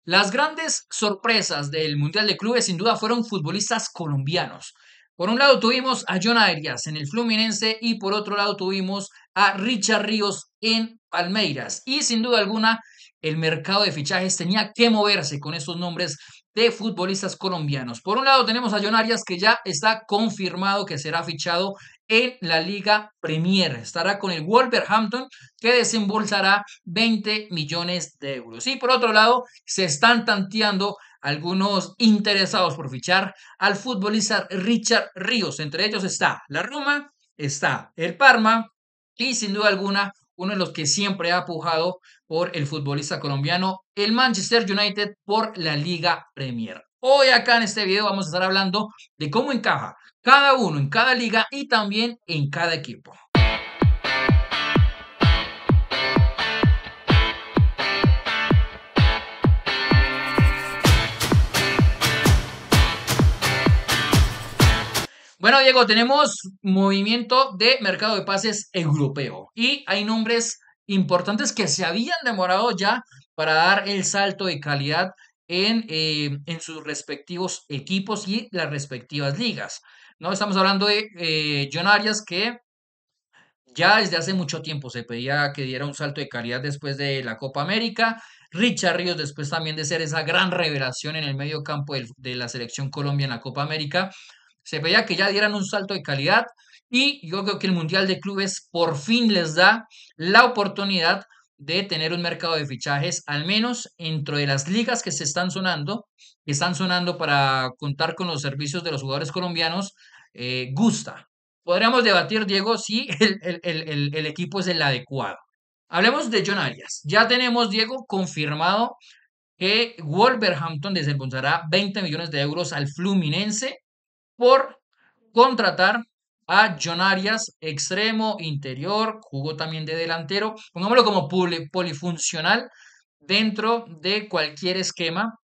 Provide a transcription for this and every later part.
Las grandes sorpresas del Mundial de Clubes sin duda fueron futbolistas colombianos. Por un lado tuvimos a John Arias en el Fluminense y por otro lado tuvimos a Richard Ríos en Palmeiras. Y sin duda alguna el mercado de fichajes tenía que moverse con estos nombres de futbolistas colombianos. Por un lado tenemos a John Arias que ya está confirmado que será fichado en la Liga Premier. Estará con el Wolverhampton que desembolsará 20 millones de euros. Y por otro lado, se están tanteando algunos interesados por fichar al futbolista Richard Ríos. Entre ellos está la Roma, está el Parma y sin duda alguna uno de los que siempre ha pujado por el futbolista colombiano, el Manchester United por la Liga Premier. Hoy acá en este video vamos a estar hablando de cómo encaja cada uno en cada liga y también en cada equipo. Bueno, Diego, tenemos movimiento de mercado de pases europeo y hay nombres importantes que se habían demorado ya para dar el salto de calidad en sus respectivos equipos y las respectivas ligas. ¿No? Estamos hablando de John Arias, que ya desde hace mucho tiempo se pedía que diera un salto de calidad después de la Copa América. Richard Ríos, después también de ser esa gran revelación en el medio campo de la selección Colombia en la Copa América, se veía que ya dieran un salto de calidad y yo creo que el Mundial de Clubes por fin les da la oportunidad de tener un mercado de fichajes, al menos dentro de las ligas que están sonando para contar con los servicios de los jugadores colombianos, gusta. Podríamos debatir, Diego, si el equipo es el adecuado. Hablemos de John Arias. Ya tenemos, Diego, confirmado que Wolverhampton desembolsará 20 millones de euros al Fluminense por contratar a John Arias, extremo, interior, jugó también de delantero, pongámoslo como polifuncional dentro de cualquier esquema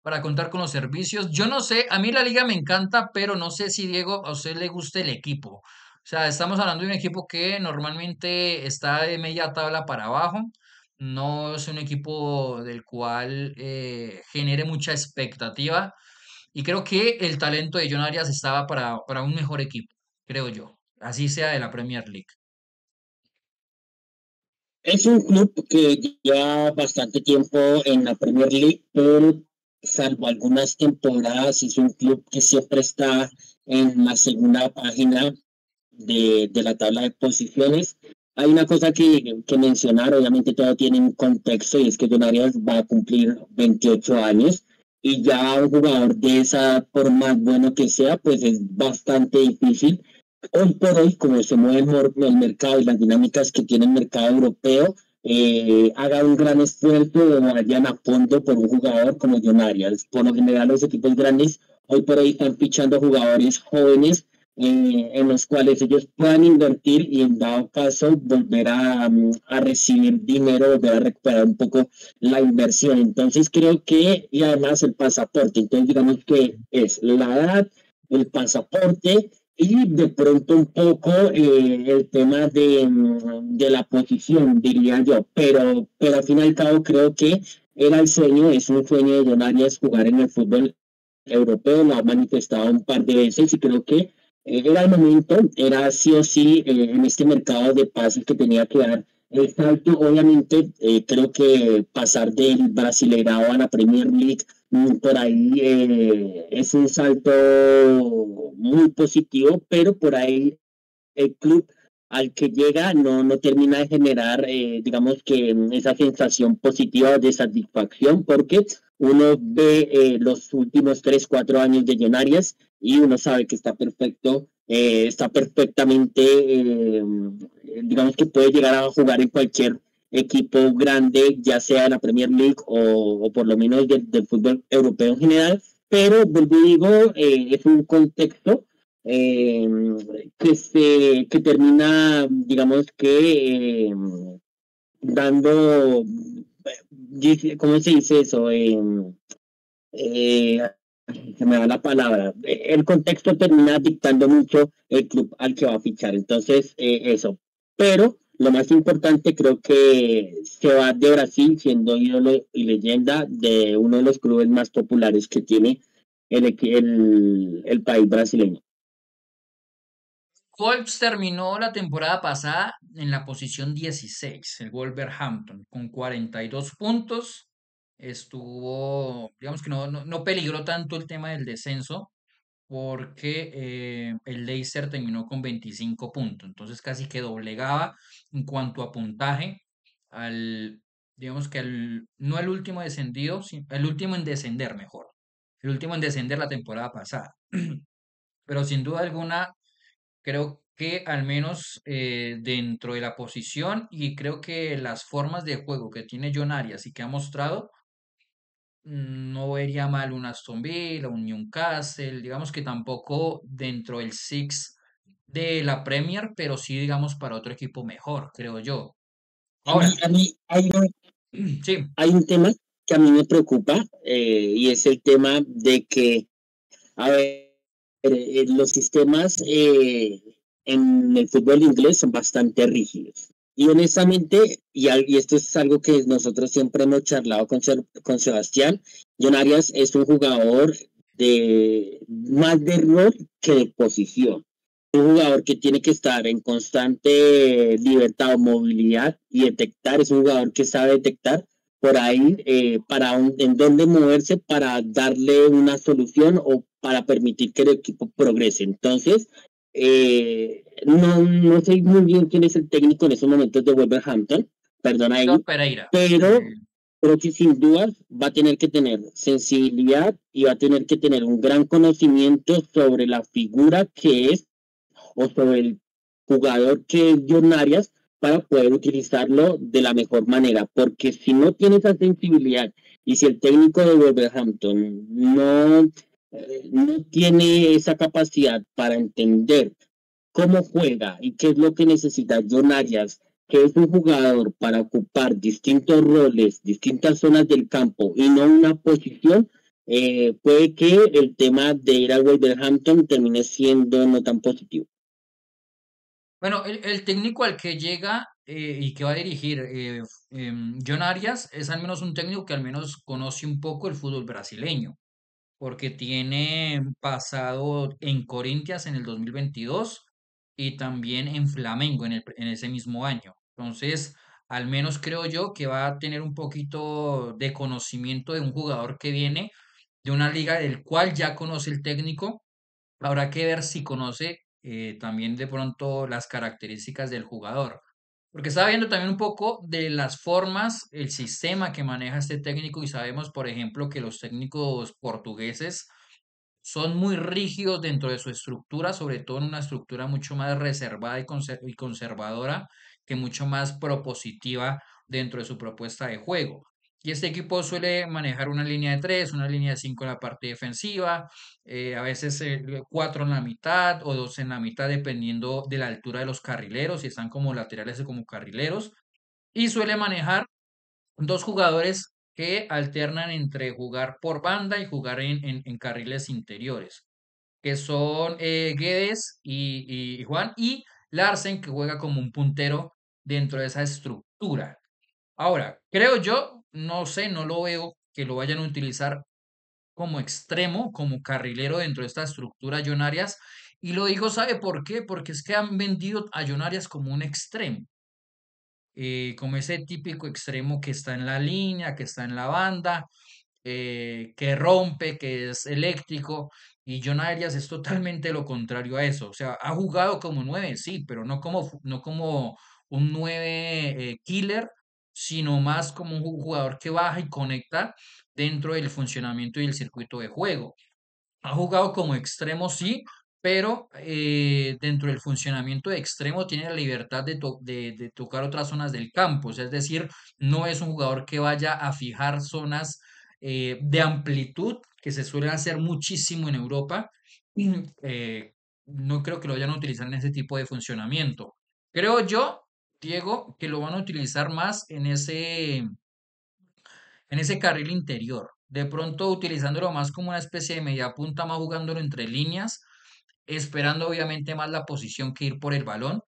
para contar con los servicios. Yo no sé, a mí la liga me encanta, pero no sé si Diego a usted le gusta el equipo. O sea, estamos hablando de un equipo que normalmente está de media tabla para abajo. No es un equipo del cual genere mucha expectativa. Y creo que el talento de John Arias estaba para un mejor equipo, creo yo. Así sea de la Premier League. Es un club que lleva bastante tiempo en la Premier League, pero salvo algunas temporadas, es un club que siempre está en la segunda página de la tabla de posiciones. Hay una cosa que mencionar, obviamente todo tiene un contexto, y es que Don Arias va a cumplir 28 años, y ya un jugador de esa, por más bueno que sea, pues es bastante difícil hoy por hoy, como se mueve el mercado y las dinámicas que tiene el mercado europeo, haga un gran esfuerzo o vayan a fondo por un jugador como John Arias. Por lo general, los equipos grandes hoy por hoy están fichando jugadores jóvenes, en los cuales ellos puedan invertir y en dado caso volver a recibir dinero, volver a recuperar un poco la inversión. Entonces creo que, y además el pasaporte, entonces digamos que es la edad, el pasaporte y de pronto un poco el tema de la posición, diría yo, pero al fin y al cabo creo que era el sueño, es un sueño de Don Arias jugar en el fútbol europeo, lo ha manifestado un par de veces y creo que era el momento, era sí o sí en este mercado de pases que tenía que dar el salto. Obviamente, creo que pasar del Brasileirao a la Premier League por ahí es un salto muy positivo, pero por ahí el club al que llega no termina de generar, digamos que esa sensación positiva de satisfacción, porque uno ve los últimos 3 4 años de John Arias y uno sabe que está perfecto, está perfectamente, digamos que puede llegar a jugar en cualquier equipo grande, ya sea de la Premier League o por lo menos del fútbol europeo en general, pero vuelvo y digo, es un contexto eh, que termina, digamos que dando, ¿cómo se dice eso? Eh, Se me da la palabra. El contexto termina dictando mucho el club al que va a fichar. Entonces, eso. Pero lo más importante creo que se va de Brasil siendo ídolo y leyenda de uno de los clubes más populares que tiene el país brasileño. Wolves terminó la temporada pasada en la posición 16, el Wolverhampton, con 42 puntos. Estuvo, digamos que no peligró tanto el tema del descenso, porque el Leicester terminó con 25 puntos, entonces casi que doblegaba en cuanto a puntaje al, digamos que no el último descendido, el último en descender mejor, el último en descender la temporada pasada. Pero sin duda alguna, creo que al menos dentro de la posición y creo que las formas de juego que tiene John Arias y que ha mostrado, no vería mal un Aston Villa, un Newcastle, digamos que tampoco dentro del Six de la Premier, pero sí digamos para otro equipo mejor, creo yo. Ahora, A mí sí, hay un tema que a mí me preocupa y es el tema de que, a ver, los sistemas en el fútbol inglés son bastante rígidos. Y honestamente, y esto es algo que nosotros siempre hemos charlado con Sebastián, John Arias es un jugador de más de rol que de posición. Un jugador que tiene que estar en constante libertad o movilidad y detectar, es un jugador que sabe detectar por ahí en dónde moverse para darle una solución o para permitir que el equipo progrese. Entonces, no sé muy bien quién es el técnico en esos momentos de Wolverhampton, perdón Víctor ahí, Pereira. pero creo que sin duda va a tener que tener sensibilidad y va a tener que tener un gran conocimiento sobre la figura que es o sobre el jugador que es John Arias para poder utilizarlo de la mejor manera, porque si no tiene esa sensibilidad y si el técnico de Wolverhampton no tiene esa capacidad para entender cómo juega y qué es lo que necesita John Arias, que es un jugador para ocupar distintos roles, distintas zonas del campo y no una posición, puede que el tema de ir al Wolverhampton termine siendo no tan positivo. Bueno, el técnico al que llega y que va a dirigir John Arias es al menos un técnico que al menos conoce un poco el fútbol brasileño, porque tiene pasado en Corinthians en el 2022 y también en Flamengo en ese mismo año. Entonces, al menos creo yo que va a tener un poquito de conocimiento de un jugador que viene de una liga del cual ya conoce el técnico. Habrá que ver si conoce también de pronto las características del jugador. Porque estaba viendo también un poco de las formas, el sistema que maneja este técnico y sabemos, por ejemplo, que los técnicos portugueses son muy rígidos dentro de su estructura, sobre todo en una estructura mucho más reservada y conservadora, que mucho más propositiva dentro de su propuesta de juego. Y este equipo suele manejar una línea de tres, una línea de cinco en la parte defensiva, a veces cuatro en la mitad o dos en la mitad, dependiendo de la altura de los carrileros, si están como laterales o como carrileros. Y suele manejar dos jugadores que alternan entre jugar por banda y jugar en carriles interiores, que son Guedes y Juan, y Larsen, que juega como un puntero dentro de esa estructura. Ahora, creo yo, no sé, no lo veo que lo vayan a utilizar como extremo, como carrilero dentro de esta estructura John Arias. Y lo digo, ¿sabe por qué? Porque es que han vendido a John Arias como un extremo, como ese típico extremo que está en la línea, que está en la banda, que rompe, que es eléctrico, y John Arias es totalmente lo contrario a eso. O sea, ha jugado como nueve, sí, pero no como un nueve killer, sino más como un jugador que baja y conecta dentro del funcionamiento y el circuito de juego. Ha jugado como extremo, sí, pero dentro del funcionamiento de extremo tiene la libertad de tocar otras zonas del campo. O sea, es decir, no es un jugador que vaya a fijar zonas de amplitud que se suelen hacer muchísimo en Europa. Eh, no creo que lo vayan a utilizar en ese tipo de funcionamiento. Creo yo, Diego, que lo van a utilizar más en ese carril interior. De pronto utilizándolo más como una especie de media punta, más jugándolo entre líneas, esperando obviamente más la posición que ir por el balón.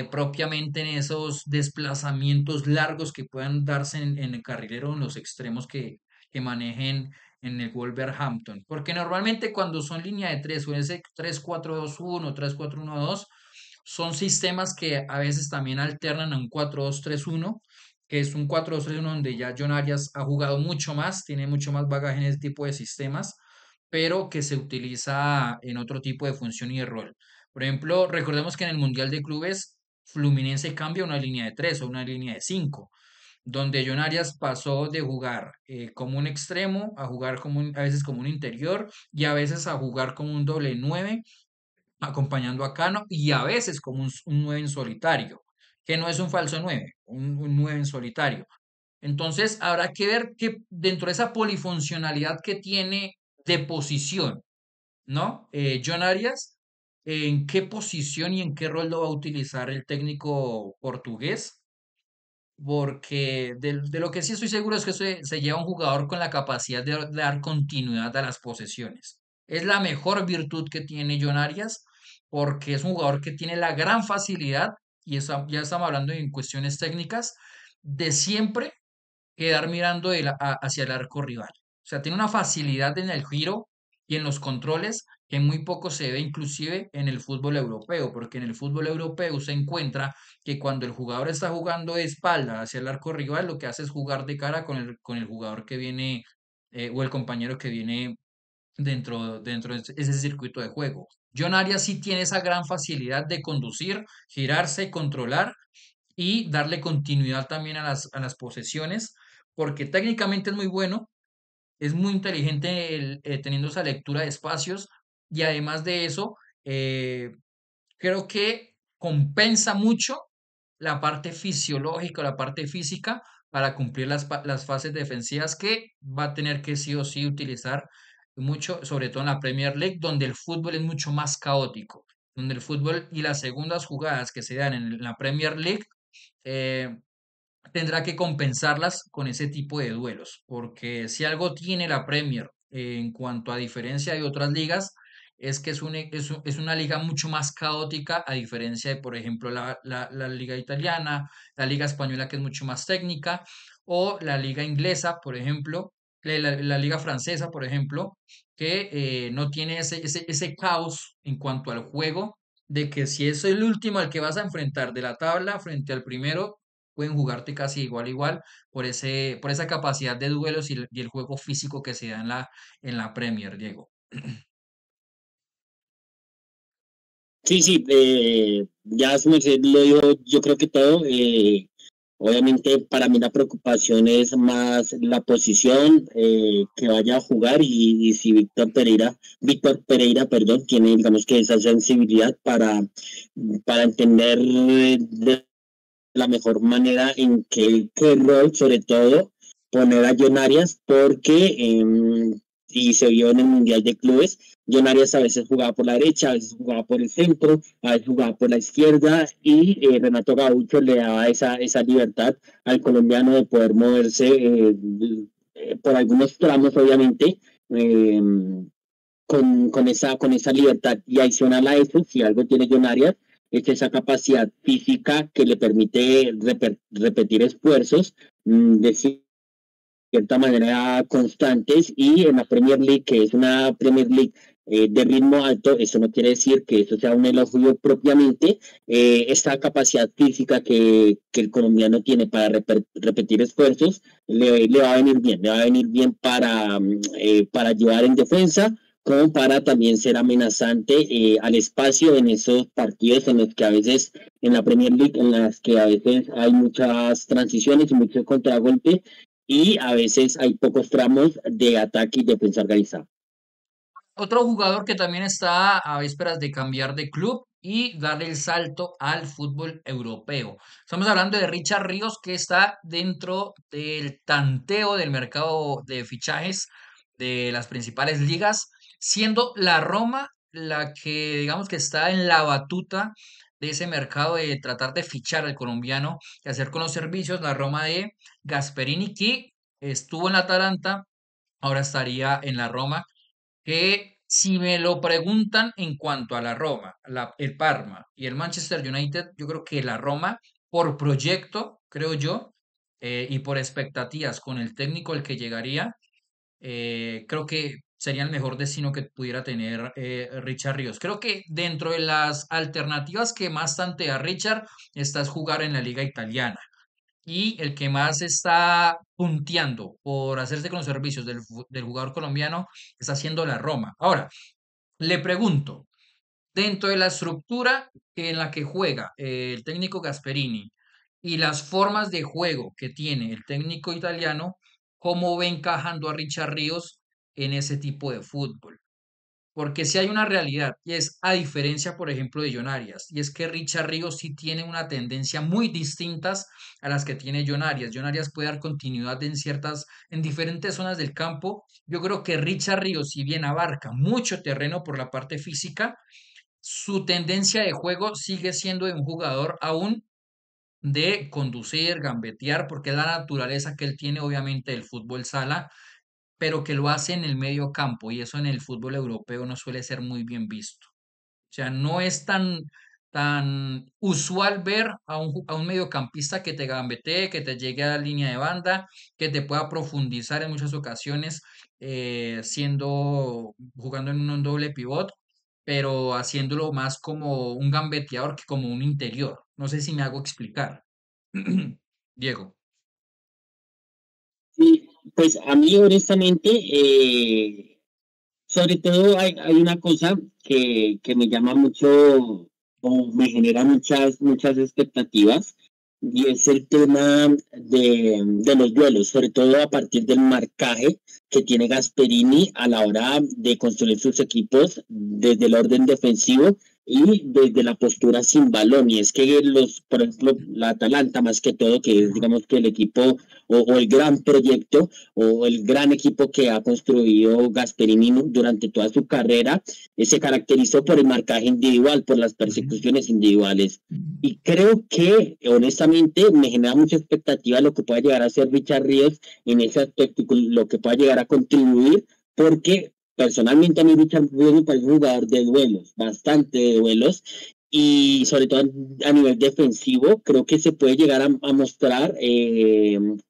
propiamente en esos desplazamientos largos que puedan darse en el carrilero o en los extremos que manejen en el Wolverhampton. Porque normalmente cuando son línea de tres, o ese 3-4-2-1, 3-4-1-2, son sistemas que a veces también alternan a un 4-2-3-1, que es un 4-2-3-1 donde ya John Arias ha jugado mucho más, tiene mucho más bagaje en ese tipo de sistemas, pero que se utiliza en otro tipo de función y de rol. Por ejemplo, recordemos que en el Mundial de Clubes, Fluminense cambia a una línea de 3 o una línea de 5, donde John Arias pasó de jugar como un extremo a jugar a veces como un interior y a veces a jugar como un doble 9 acompañando a Cano y a veces como un 9 en solitario, que no es un falso 9, un 9 en solitario. Entonces habrá que ver que dentro de esa polifuncionalidad que tiene de posición, ¿no? John Arias, ¿en qué posición y en qué rol lo va a utilizar el técnico portugués? Porque de lo que sí estoy seguro es que se lleva un jugador con la capacidad de dar continuidad a las posesiones. Es la mejor virtud que tiene John Arias, porque es un jugador que tiene la gran facilidad, y ya estamos hablando en cuestiones técnicas, de siempre quedar mirando hacia el arco rival. O sea, tiene una facilidad en el giro y en los controles que muy poco se ve inclusive en el fútbol europeo, porque en el fútbol europeo se encuentra que cuando el jugador está jugando de espalda hacia el arco rival, lo que hace es jugar de cara con el jugador que viene o el compañero que viene dentro de ese circuito de juego. John Arias sí tiene esa gran facilidad de conducir, girarse, controlar y darle continuidad también a las posesiones, porque técnicamente es muy bueno, es muy inteligente teniendo esa lectura de espacios y además de eso, eh, creo que compensa mucho la parte fisiológica, la parte física para cumplir las fases defensivas que va a tener que sí o sí utilizar mucho, sobre todo en la Premier League, donde el fútbol es mucho más caótico, donde el fútbol y las segundas jugadas que se dan en la Premier League eh, tendrá que compensarlas con ese tipo de duelos, porque si algo tiene la Premier en cuanto a diferencia de otras ligas, es que es una liga mucho más caótica a diferencia de, por ejemplo, la liga italiana, la liga española que es mucho más técnica, o la liga inglesa, por ejemplo, la liga francesa, por ejemplo, que no tiene ese caos en cuanto al juego, de que si es el último al que vas a enfrentar de la tabla frente al primero, pueden jugarte casi igual a igual por esa capacidad de duelos y el juego físico que se da en la Premier, Diego. Sí, sí, ya su merced lo dijo, yo creo que todo. Obviamente para mí la preocupación es más la posición que vaya a jugar y si Víctor Pereira, perdón, tiene digamos que esa sensibilidad para entender de la mejor manera en qué rol, sobre todo, poner a John Arias, porque, y se vio en el Mundial de Clubes, John Arias a veces jugaba por la derecha, a veces jugaba por el centro, a veces jugaba por la izquierda, y Renato Gaucho le daba esa libertad al colombiano de poder moverse por algunos tramos, obviamente, eh, con esa libertad. Y adicional a eso, si algo tiene John Arias, es esa capacidad física que le permite repetir esfuerzos de cierta manera constantes, y en la Premier League, que es una Premier League de ritmo alto, eso no quiere decir que eso sea un elogio propiamente. Esta capacidad física que el colombiano tiene para repetir esfuerzos le va a venir bien, le va a venir bien para ayudar en defensa, como para también ser amenazante al espacio en esos partidos en los que a veces, en la Premier League, en las que a veces hay muchas transiciones y mucho contragolpe, y a veces hay pocos tramos de ataque y defensa organizada. Otro jugador que también está a vísperas de cambiar de club y darle el salto al fútbol europeo. Estamos hablando de Richard Ríos, que está dentro del tanteo del mercado de fichajes de las principales ligas, siendo la Roma la que digamos que está en la batuta de ese mercado de tratar de fichar al colombiano y hacer con los servicios. La Roma de Gasperini, que estuvo en la Atalanta, ahora estaría en la Roma, que Si me lo preguntan en cuanto a la Roma, el Parma y el Manchester United, yo creo que la Roma, por proyecto, creo yo, y por expectativas con el técnico el que llegaría, creo que sería el mejor destino que pudiera tener Richard Ríos. Creo que dentro de las alternativas que más tantea Richard está es jugar en la liga italiana. Y el que más está punteando por hacerse con los servicios del jugador colombiano está haciendo la Roma. Ahora, le pregunto, dentro de la estructura en la que juega el técnico Gasperini y las formas de juego que tiene el técnico italiano, ¿cómo ve encajando a Richard Ríos en ese tipo de fútbol? Porque si hay una realidad, y es a diferencia, por ejemplo, de John Arias, y es que Richard Ríos sí tiene una tendencia muy distintas a las que tiene John Arias. John Arias puede dar continuidad en diferentes zonas del campo. Yo creo que Richard Ríos, si bien abarca mucho terreno por la parte física, su tendencia de juego sigue siendo de un jugador aún de conducir, gambetear, porque es la naturaleza que él tiene, obviamente, del fútbol sala, pero que lo hace en el medio campo y eso en el fútbol europeo no suele ser muy bien visto. O sea, no es tan usual ver a un mediocampista que te gambetee, que te llegue a la línea de banda, que te pueda profundizar en muchas ocasiones, jugando en un doble pivot, pero haciéndolo más como un gambeteador que como un interior. No sé si me hago explicar. Diego. Sí, pues a mí honestamente, sobre todo hay una cosa que me llama mucho o me genera muchas expectativas y es el tema de los duelos, sobre todo a partir del marcaje que tiene Gasperini a la hora de construir sus equipos desde el orden defensivo y desde la postura sin balón. Y es que por ejemplo, la Atalanta más que todo, que es digamos que el equipo o el gran proyecto o el gran equipo que ha construido Gasperini durante toda su carrera, se caracterizó por el marcaje individual, por las persecuciones individuales. Y creo que, honestamente, me genera mucha expectativa lo que pueda llegar a ser Richard Ríos en ese aspecto, lo que pueda llegar a contribuir, porque personalmente a mí Richard Ríos me parece un jugador de duelos, bastante de duelos, y sobre todo a nivel defensivo, creo que se puede llegar a mostrar,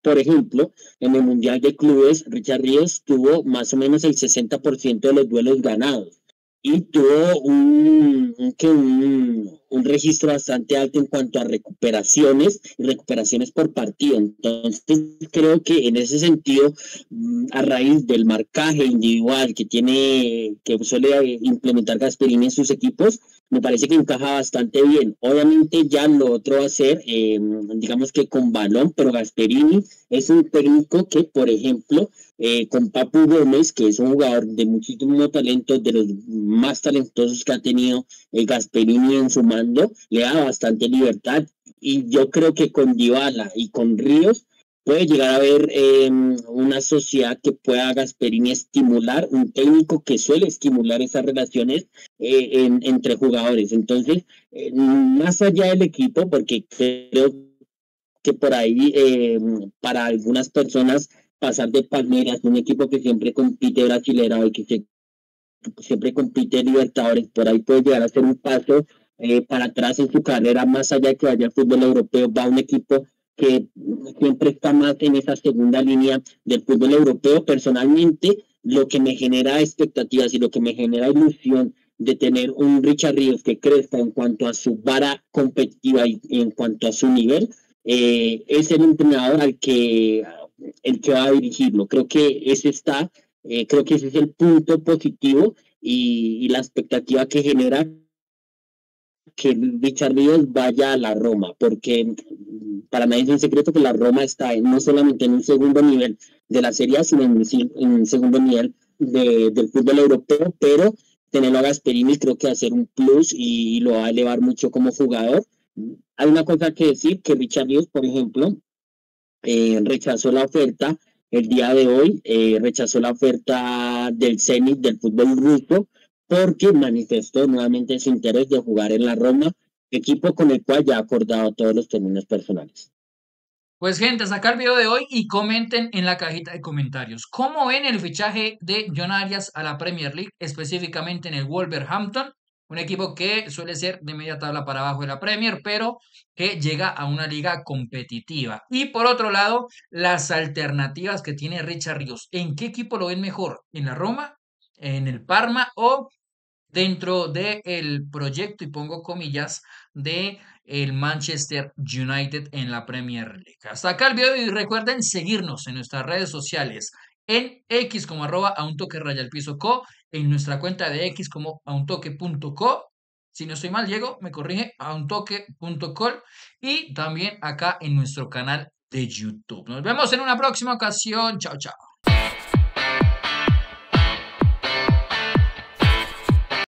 por ejemplo, en el Mundial de Clubes, Richard Ríos tuvo más o menos el 60% de los duelos ganados y tuvo un registro bastante alto en cuanto a recuperaciones y recuperaciones por partido. Entonces, creo que en ese sentido, a raíz del marcaje individual que suele implementar Gasperini en sus equipos, me parece que encaja bastante bien. Obviamente ya lo otro va a ser, digamos que con balón, pero Gasperini es un técnico que, por ejemplo, con Papu Gómez, que es un jugador de muchísimo talento, de los más talentosos que ha tenido Gasperini en su mando, le da bastante libertad. Y yo creo que con Dybala y con Ríos puede llegar a haber una sociedad que pueda Gasperini estimular, un técnico que suele estimular esas relaciones entre jugadores. Entonces, más allá del equipo, porque creo que por ahí para algunas personas pasar de Palmeiras, un equipo que siempre compite Brasileirao y siempre compite Libertadores, por ahí puede llegar a ser un paso para atrás en su carrera, más allá de que vaya al fútbol europeo, va un equipo que siempre está más en esa segunda línea del fútbol europeo. Personalmente, lo que me genera expectativas y lo que me genera ilusión de tener un Richard Ríos que crezca en cuanto a su vara competitiva y en cuanto a su nivel, es el entrenador el que va a dirigirlo. Creo que ese es el punto positivo y la expectativa que genera que Richard Ríos vaya a la Roma, porque para nadie es un secreto que la Roma está no solamente en un segundo nivel de la Serie A, sino en un segundo nivel del fútbol europeo, pero tenerlo a Gasperini creo que va a ser un plus y lo va a elevar mucho como jugador. Hay una cosa que decir, que Richard Ríos, por ejemplo, rechazó la oferta el día de hoy, rechazó la oferta del Zenit del fútbol ruso porque manifestó nuevamente su interés de jugar en la Roma, equipo con el cual ya ha acordado todos los términos personales. Pues gente, hasta acá el video de hoy y comenten en la cajita de comentarios. ¿Cómo ven el fichaje de John Arias a la Premier League, específicamente en el Wolverhampton? Un equipo que suele ser de media tabla para abajo de la Premier, pero que llega a una liga competitiva. Y por otro lado, las alternativas que tiene Richard Ríos. ¿En qué equipo lo ven mejor? ¿En la Roma? ¿En el Parma? ¿O dentro del proyecto, y pongo comillas, de el Manchester United en la Premier League? Hasta acá el video y recuerden seguirnos en nuestras redes sociales, en X como arroba a un toque raya al piso co, en nuestra cuenta de X como a un toque.co, si no estoy mal, Diego, me corrige, a un toque.col, y también acá en nuestro canal de YouTube. Nos vemos en una próxima ocasión. Chao, chao.